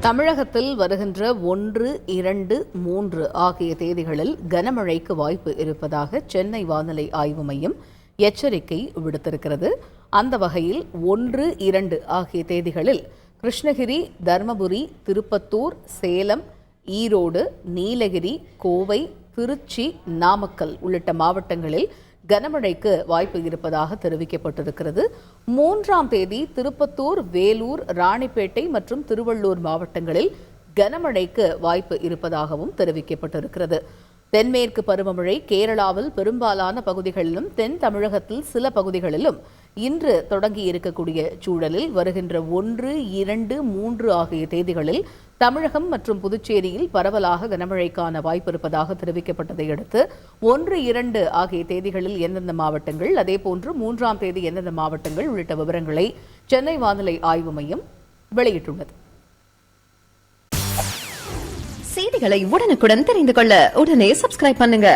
தமிழகத்தில் வருகின்ற 1, 2, 3 ஆகிய தேதிகளில் கனமழைக்கு வாய்ப்பு இருப்பதாக சென்னை வானிலை ஆய்வு மையம் எச்சரிக்கை விடுத்திருக்கிறது. அந்த வகையில் 1, 2 ஆகிய தேதிகளில் கிருஷ்ணகிரி, தர்மபுரி, திருப்பத்தூர், சேலம், ஈரோடு, நீலகிரி, கோவை, திருச்சி, நாமக்கல் உள்ளிட்ட மாவட்டங்களில் கனமழைக்கு வாய்ப்பு இருப்பதாக தெரிவிக்கப்பட்டிருக்கிறது. 3ஆம் தேதி திருப்பத்தூர், வேலூர், ராணிப்பேட்டை மற்றும் திருவள்ளூர் மாவட்டங்களில் கனமழைக்கு வாய்ப்பு இருப்பதாகவும் தெரிவிக்கப்பட்டிருக்கிறது. தென்மேற்கு பருவமழை கேரளாவில் பெரும்பாலான பகுதிகளிலும் தென் தமிழகத்தில் சில பகுதிகளிலும் இன்று தொடங்கி இருக்கக்கூடிய சூழலில் வருகின்ற 1, 2, 3 ஆகிய தேதிகளில் தமிழகம் மற்றும் புதுச்சேரியில் பரவலாக கனமழைக்கான வாய்ப்பு இருப்பதாக தெரிவிக்கப்பட்டதை அடுத்து 1, 2 ஆகிய தேதிகளில் எந்தெந்த மாவட்டங்கள், அதேபோன்று 3ஆம் தேதி எந்தெந்த மாவட்டங்கள் உள்ளிட்ட விவரங்களை சென்னை வானிலை ஆய்வு மையம் வெளியிட்டுள்ளது. செய்திகளை உடனுக்குடன் தெரிந்து கொள்ள உடனே சப்ஸ்கிரைப் பண்ணுங்க.